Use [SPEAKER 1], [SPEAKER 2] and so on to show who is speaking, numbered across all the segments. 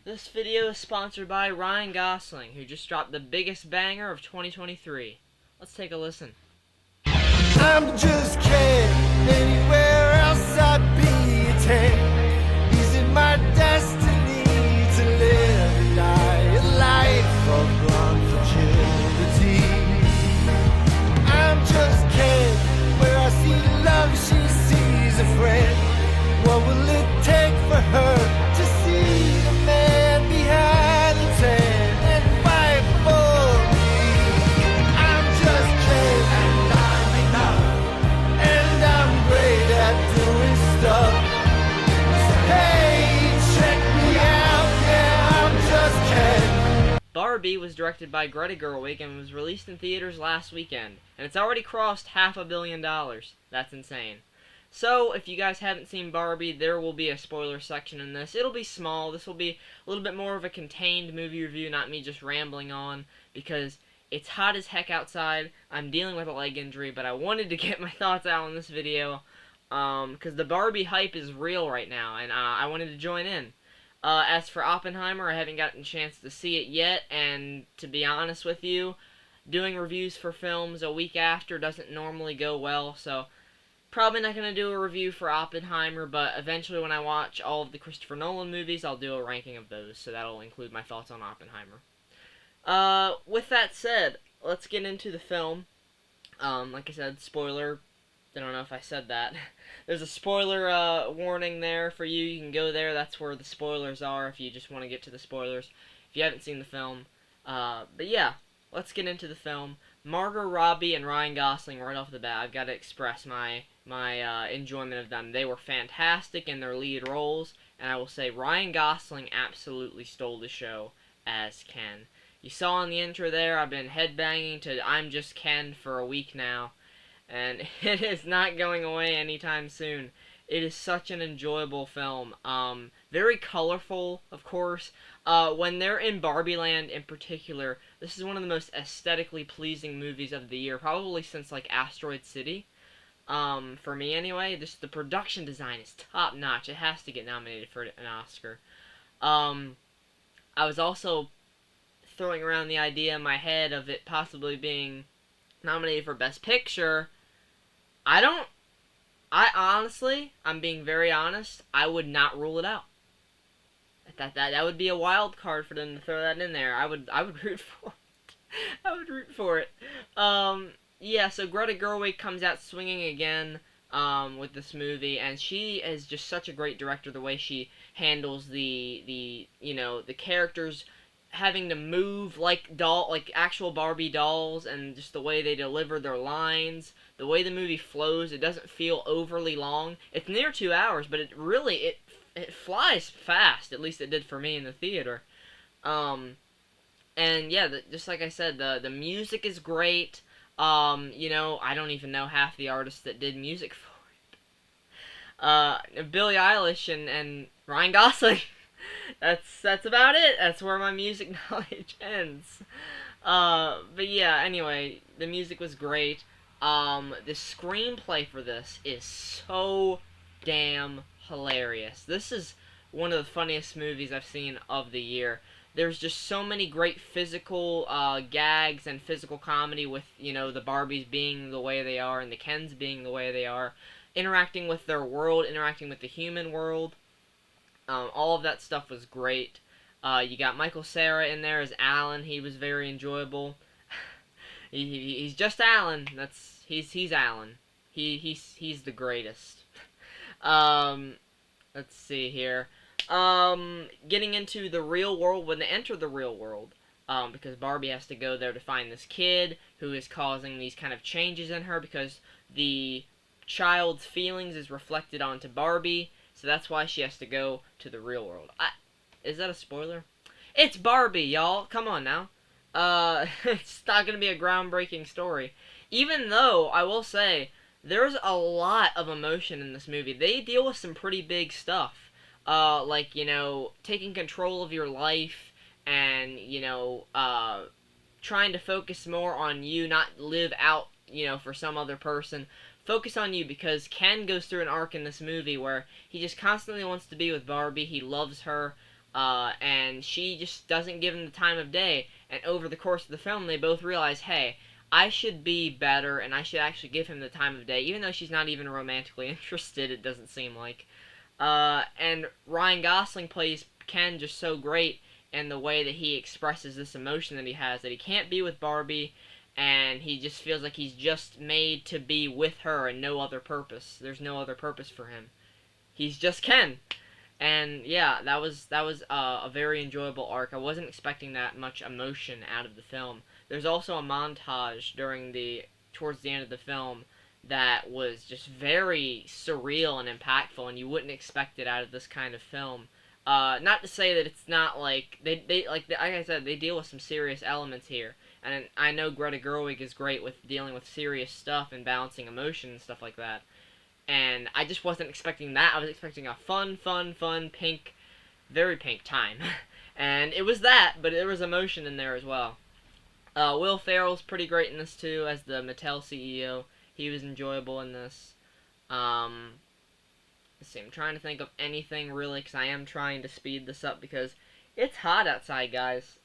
[SPEAKER 1] This video is sponsored by Ryan Gosling, who just dropped the biggest banger of 2023. Let's take a listen.
[SPEAKER 2] I'm just kidding. Anywhere else I'd be a 10. Is it my destiny to live and die a life of longevity? I'm just kidding. Where I see love, she sees a friend. What will it take for her to see the man behind the tent and fight for me? I'm just kidding, and I'm enough, and I'm great at doing stuff. So hey, check me out, yeah, I'm just kidding.
[SPEAKER 1] Barbie was directed by Greta Gerwig and was released in theaters last weekend, and it's already crossed $500 million. That's insane. So, if you guys haven't seen Barbie, there will be a spoiler section in this. It'll be small. This will be a little bit more of a contained movie review, not me just rambling on, because it's hot as heck outside. I'm dealing with a leg injury, but I wanted to get my thoughts out in this video, because the Barbie hype is real right now, and I wanted to join in. As for Oppenheimer, I haven't gotten a chance to see it yet, and to be honest with you, doing reviews for films a week after doesn't normally go well, so probably not going to do a review for Oppenheimer, but eventually when I watch all of the Christopher Nolan movies, I'll do a ranking of those, so that'll include my thoughts on Oppenheimer. With that said, let's get into the film. Like I said, spoiler. I don't know if I said that. There's a spoiler warning there for you. You can go there. That's where the spoilers are if you just want to get to the spoilers. If you haven't seen the film. But yeah, let's get into the film. Margot Robbie and Ryan Gosling, right off the bat, I've got to express my enjoyment of them. They were fantastic in their lead roles, and I will say Ryan Gosling absolutely stole the show as Ken. You saw in the intro there, I've been headbanging to I'm Just Ken for a week now, and it is not going away anytime soon. It is such an enjoyable film. Very colorful, of course. When they're in Barbie Land in particular, this is one of the most aesthetically pleasing movies of the year, probably since, like, Asteroid City. For me anyway, just the production design is top notch. It has to get nominated for an Oscar. I was also throwing around the idea in my head of it possibly being nominated for Best Picture. I honestly, I'm being very honest, I would not rule it out. That would be a wild card for them to throw that in there. I would root for it. I would root for it. Yeah, so Greta Gerwig comes out swinging again with this movie, and she is just such a great director. The way she handles the characters having to move like actual Barbie dolls, and just the way they deliver their lines, the way the movie flows. It doesn't feel overly long. It's near 2 hours, but it flies fast. At least it did for me in the theater. And yeah, just like I said, the music is great. I don't even know half the artists that did music for it. Billie Eilish and Ryan Gosling. That's about it. That's where my music knowledge ends. But yeah, anyway, the music was great. The screenplay for this is so damn hilarious. This is one of the funniest movies I've seen of the year. There's just so many great physical gags and physical comedy with, the Barbies being the way they are and the Kens being the way they are, interacting with their world, interacting with the human world. All of that stuff was great. You got Michael Cera in there as Alan. He was very enjoyable. He's just Alan. He's Alan. He's the greatest. Let's see here. Getting into the real world, when they enter the real world, because Barbie has to go there to find this kid who is causing these kind of changes in her, because the child's feelings is reflected onto Barbie, so that's why she has to go to the real world. Is that a spoiler? It's Barbie, y'all. Come on now. It's not gonna be a groundbreaking story. Even though, I will say, there's a lot of emotion in this movie. They deal with some pretty big stuff. Like, taking control of your life and, trying to focus more on you, not live out, for some other person. Focus on you, because Ken goes through an arc in this movie where he just constantly wants to be with Barbie. He loves her. and she just doesn't give him the time of day. And over the course of the film, they both realize, hey, I should be better, and I should actually give him the time of day, even though she's not even romantically interested. It doesn't seem like. And Ryan Gosling plays Ken just so great in the way that he expresses this emotion that he has, that he can't be with Barbie, and he just feels like he's just made to be with her and no other purpose. There's no other purpose for him. He's just Ken. And yeah, that was a very enjoyable arc. I wasn't expecting that much emotion out of the film. There's also a montage towards the end of the film that was just very surreal and impactful, and you wouldn't expect it out of this kind of film. Not to say that it's not like like I said, they deal with some serious elements here, and I know Greta Gerwig is great with dealing with serious stuff and balancing emotion and stuff like that. And I just wasn't expecting that. I was expecting a fun, pink, very pink time. And it was that, but there was emotion in there as well. Will Ferrell's pretty great in this too, as the Mattel CEO. He was enjoyable in this. Let's see, I'm trying to think of anything really, because I am trying to speed this up because it's hot outside, guys.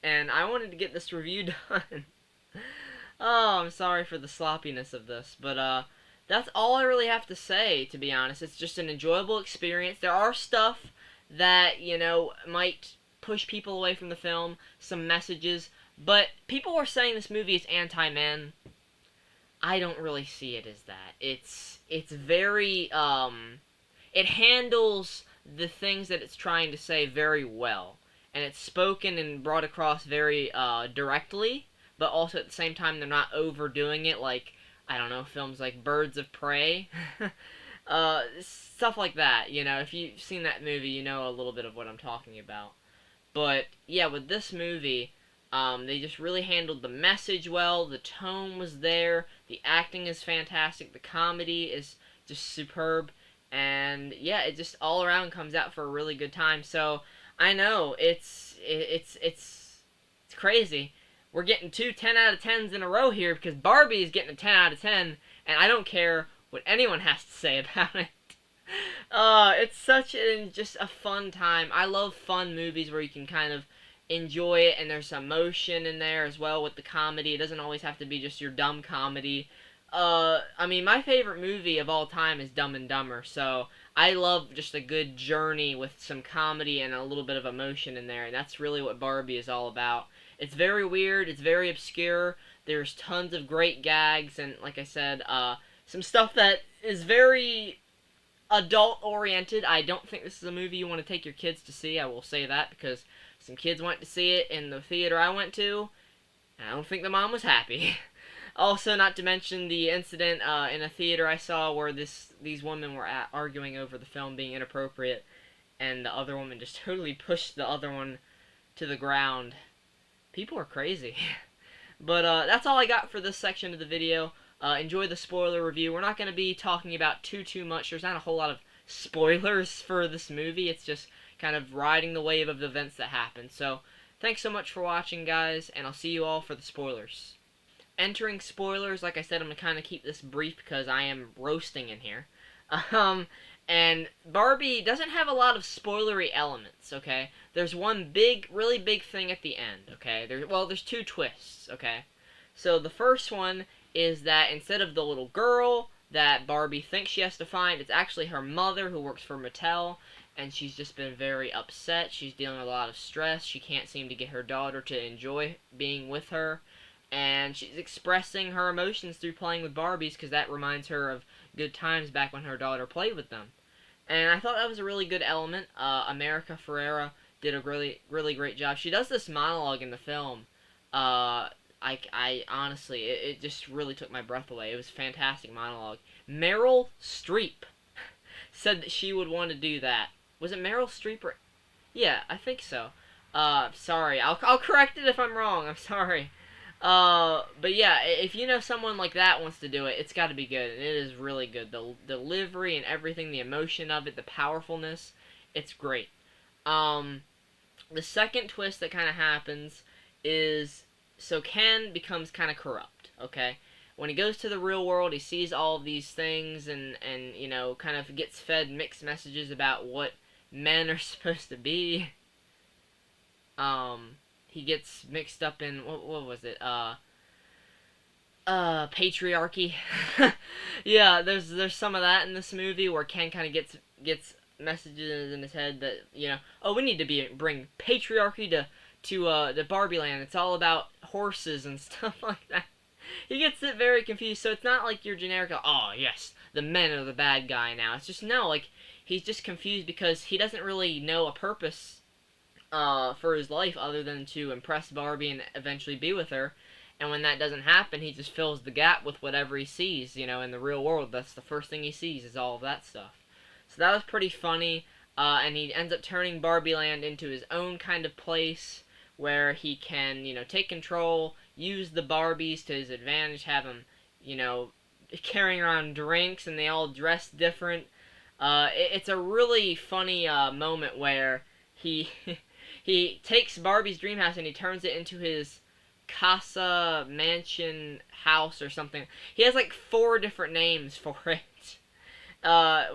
[SPEAKER 1] And I wanted to get this review done. Oh, I'm sorry for the sloppiness of this, but that's all I really have to say, to be honest. It's just an enjoyable experience. There are stuff that, might push people away from the film, some messages, but people were saying this movie is anti-men. I don't really see it as that. It's very, it handles the things that it's trying to say very well. And it's spoken and brought across very, directly, but also at the same time they're not overdoing it, like, I don't know, films like Birds of Prey. Stuff like that, If you've seen that movie, you know a little bit of what I'm talking about. But, yeah, with this movie, they just really handled the message well. The tone was there. The acting is fantastic. The comedy is just superb. And, yeah, it just all around comes out for a really good time. So, I know, it's crazy. We're getting 2 10 out of 10s in a row here because Barbie is getting a 10 out of 10, and I don't care what anyone has to say about it. It's just a fun time. I love fun movies where you can kind of enjoy it, and there's some emotion in there as well with the comedy. It doesn't always have to be just your dumb comedy. I mean, my favorite movie of all time is Dumb and Dumber, so I love just a good journey with some comedy and a little bit of emotion in there, and that's really what Barbie is all about. It's very weird, it's very obscure, there's tons of great gags, and like I said, some stuff that is very adult-oriented. I don't think this is a movie you want to take your kids to see, I will say that, because some kids went to see it in the theater I went to, and I don't think the mom was happy. Also, not to mention the incident in a theater I saw where these women were arguing over the film being inappropriate, and the other woman just totally pushed the other one to the ground. People are crazy. But that's all I got for this section of the video. Enjoy the spoiler review. We're not going to be talking about too much. There's not a whole lot of spoilers for this movie. It's just kind of riding the wave of the events that happen. So, thanks so much for watching, guys, and I'll see you all for the spoilers. Entering spoilers, like I said, I'm going to kind of keep this brief because I am roasting in here. And Barbie doesn't have a lot of spoilery elements, okay? There's one really big thing at the end, okay? There's 2 twists, okay? So the first one is that instead of the little girl that Barbie thinks she has to find, it's actually her mother who works for Mattel, and she's just been very upset. She's dealing with a lot of stress. She can't seem to get her daughter to enjoy being with her. And she's expressing her emotions through playing with Barbies because that reminds her of good times back when her daughter played with them. And I thought that was a really good element. America Ferrera did a really great job. She does this monologue in the film. I honestly, it just really took my breath away. It was a fantastic monologue. Meryl Streep said that she would want to do that. Was it Meryl Streep or... Yeah, I think so. Sorry. I'll correct it if I'm wrong. I'm sorry. But yeah, if you know someone like that wants to do it, it's got to be good, and it is really good. The delivery and everything, the emotion of it, the powerfulness, it's great. The second twist that kind of happens is, so Ken becomes kind of corrupt, okay? When he goes to the real world, he sees all of these things and kind of gets fed mixed messages about what men are supposed to be. he gets mixed up in what was it? Patriarchy. Yeah, there's some of that in this movie where Ken kind of gets messages in his head that, oh, we need to bring patriarchy to Barbie Land. It's all about horses and stuff like that. He gets it very confused. So it's not like your generic, oh yes, the men are the bad guy now. It's just no, like he's just confused because he doesn't really know a purpose for his life other than to impress Barbie and eventually be with her. And when that doesn't happen, he just fills the gap with whatever he sees, in the real world. That's the first thing he sees is all of that stuff. So that was pretty funny, and he ends up turning Barbie Land into his own kind of place where he can, take control, use the Barbies to his advantage, have them, carrying around drinks, and they all dress different. It's a really funny moment where he he takes Barbie's dream house and he turns it into his casa, mansion, house, or something. He has like 4 different names for it,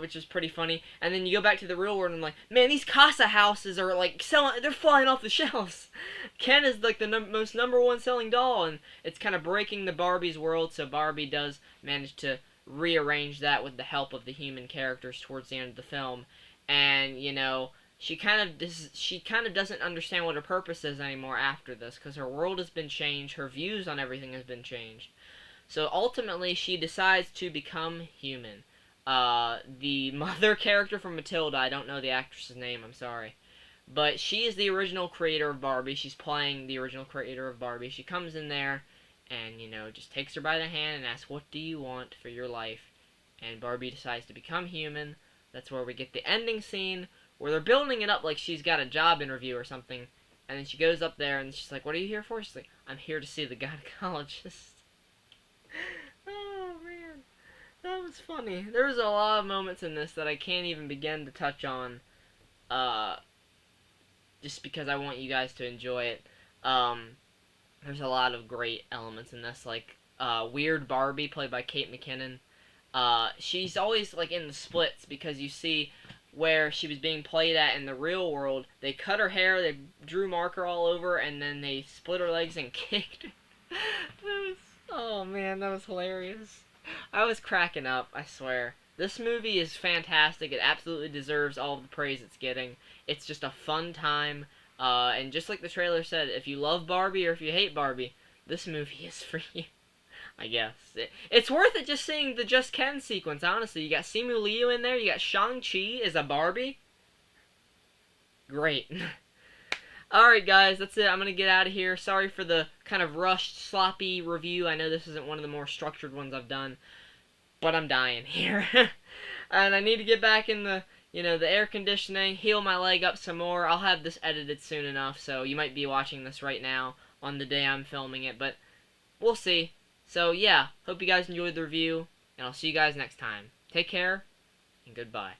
[SPEAKER 1] which is pretty funny. And then you go back to the real world and I'm like, man, these casa houses are like they're flying off the shelves. Ken is like the most #1 selling doll, and it's kind of breaking the Barbie's world. So Barbie does manage to rearrange that with the help of the human characters towards the end of the film, and she kind of doesn't understand what her purpose is anymore after this, because her world has been changed, her views on everything has been changed. So ultimately, she decides to become human. The mother character from Matilda, I don't know the actress's name, I'm sorry, but she is the original creator of Barbie. She's playing the original creator of Barbie. She comes in there and, just takes her by the hand and asks, what do you want for your life? And Barbie decides to become human. That's where we get the ending scene, where they're building it up like she's got a job interview or something, and then she goes up there and she's like, what are you here for? She's like, I'm here to see the gynecologist. Oh, man. That was funny. There was a lot of moments in this that I can't even begin to touch on, just because I want you guys to enjoy it. There's a lot of great elements in this, like, Weird Barbie, played by Kate McKinnon. She's always, like, in the splits, because you see where she was being played at in the real world, they cut her hair, they drew marker all over, and then they split her legs and kicked her. Oh man, that was hilarious. I was cracking up, I swear. This movie is fantastic. It absolutely deserves all of the praise it's getting. It's just a fun time, and just like the trailer said, if you love Barbie or if you hate Barbie, this movie is for you. I guess. It's worth it just seeing the Just Ken sequence, honestly. You got Simu Liu in there, you got Shang-Chi as a Barbie. Great. Alright guys, that's it. I'm gonna get out of here. Sorry for the kind of rushed, sloppy review. I know this isn't one of the more structured ones I've done, but I'm dying here. And I need to get back in the air conditioning, heal my leg up some more. I'll have this edited soon enough, so you might be watching this right now on the day I'm filming it, but we'll see. So, yeah, hope you guys enjoyed the review, and I'll see you guys next time. Take care, and goodbye.